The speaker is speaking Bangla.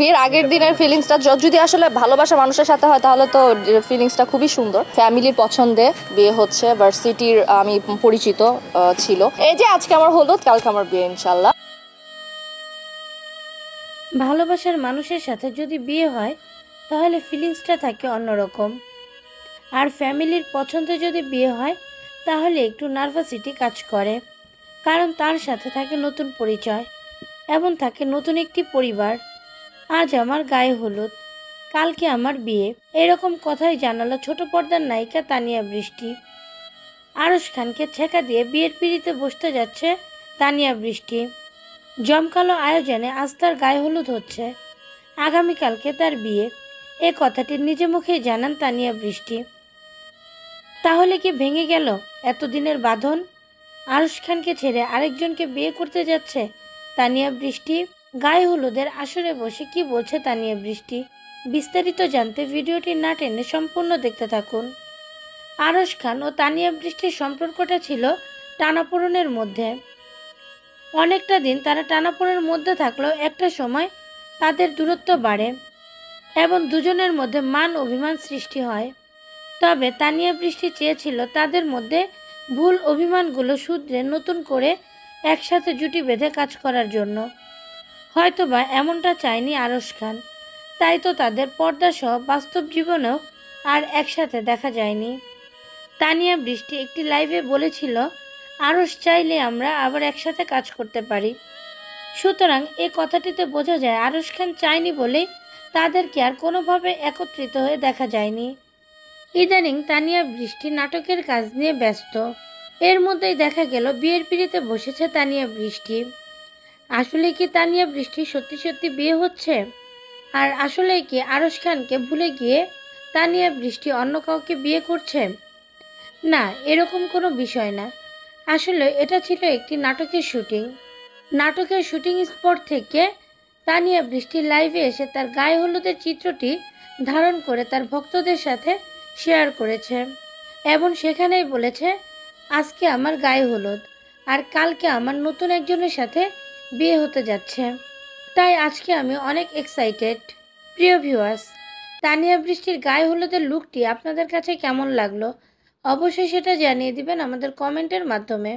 বিয়ের আগের দিনের ফিলিংসটা যদি আসলে ভালোবাসা মানুষের সাথে হয় তাহলে তো ফিলিংসটা খুবই সুন্দর। ফ্যামিলির পছন্দে বিয়ে হচ্ছে, ভার্সিটির আমি পরিচিত ছিল। এই যে আজকে আমার হলুদ, কালকে আমার বিয়ে ইনশাল্লাহ। ভালোবাসার মানুষের সাথে যদি বিয়ে হয় তাহলে ফিলিংসটা থাকে অন্যরকম। আর ফ্যামিলির পছন্দে যদি বিয়ে হয় তাহলে একটু নার্ভাসিটি কাজ করে, কারণ তার সাথে থাকে নতুন পরিচয় এবং থাকে নতুন একটি পরিবার। আজ আমার গায়ে হলুদ, কালকে আমার বিয়ে, এরকম কথাই জানালো ছোট পর্দার নায়িকা তানিয়া বৃষ্টি। আরশ খানকে ছেঁকা দিয়ে বিয়ের পিঁড়িতে বসতে যাচ্ছে তানিয়া বৃষ্টি। জমকালো আয়োজনে আজ তার গায়ে হলুদ হচ্ছে, আগামীকালকে তার বিয়ে, এ কথাটি নিজে মুখেই জানান তানিয়া বৃষ্টি। তাহলে কি ভেঙে গেল এতদিনের বাঁধন? আরশ খানকে ছেড়ে আরেকজনকে বিয়ে করতে যাচ্ছে তানিয়া বৃষ্টি। গায়ে হলুদের আসরে বসে কি বলছে তানিয়া বৃষ্টি, বিস্তারিত জানতে ভিডিওটি না টেনে সম্পূর্ণ দেখতে থাকুন। আরশ খান ও তানিয়া বৃষ্টির সম্পর্কটা ছিল টানাপোড়েনের মধ্যে। অনেকটা দিন তারা টানাপোড়েনের মধ্যে থাকলেও একটা সময় তাদের দূরত্ব বাড়ে এবং দুজনের মধ্যে মান অভিমান সৃষ্টি হয়। তবে তানিয়া বৃষ্টি চেয়েছিল তাদের মধ্যে ভুল অভিমানগুলো শুধরে নতুন করে একসাথে জুটি বেঁধে কাজ করার জন্য। হয়তোবা এমনটা চায়নি আরশ খান, তাই তো তাদের পর্দাসহ বাস্তব জীবনেও আর একসাথে দেখা যায়নি। তানিয়া বৃষ্টি একটি লাইভে বলেছিল, আরশ চাইলে আমরা আবার একসাথে কাজ করতে পারি। সুতরাং এ কথাটিতে বোঝা যায় আরশ খান চায়নি বলেই তাদেরকে আর কোনোভাবে একত্রিত হয়ে দেখা যায়নি। ইদানিং তানিয়া বৃষ্টি নাটকের কাজ নিয়ে ব্যস্ত। এর মধ্যেই দেখা গেল বিয়ের পিঁড়িতে বসেছে তানিয়া বৃষ্টি। আসলে কি তানিয়া বৃষ্টি সত্যি সত্যি বিয়ে হচ্ছে? আর আসলে কি আরশ খানকে ভুলে গিয়ে তানিয়া বৃষ্টি অন্য কাউকে বিয়ে করছে? না, এরকম কোনো বিষয় না। আসলে এটা ছিল একটি নাটকের শুটিং। নাটকের শুটিং স্পট থেকে তানিয়া বৃষ্টি লাইভে এসে তার গায়ে হলুদের চিত্রটি ধারণ করে তার ভক্তদের সাথে শেয়ার করেছে এবং সেখানেই বলেছে, আজকে আমার গায়ে হলুদ আর কালকে আমার নতুন একজনের সাথে বিয়ে হতে যাচ্ছে, তাই আজকে আমি অনেক এক্সাইটেড। প্রিয় ভিউয়ার্স, তানিয়া বৃষ্টির গায়ে হলুদের লুকটি আপনাদের কাছে কেমন লাগলো অবশ্যই সেটা জানিয়ে দিবেন আমাদের কমেন্টের মাধ্যমে।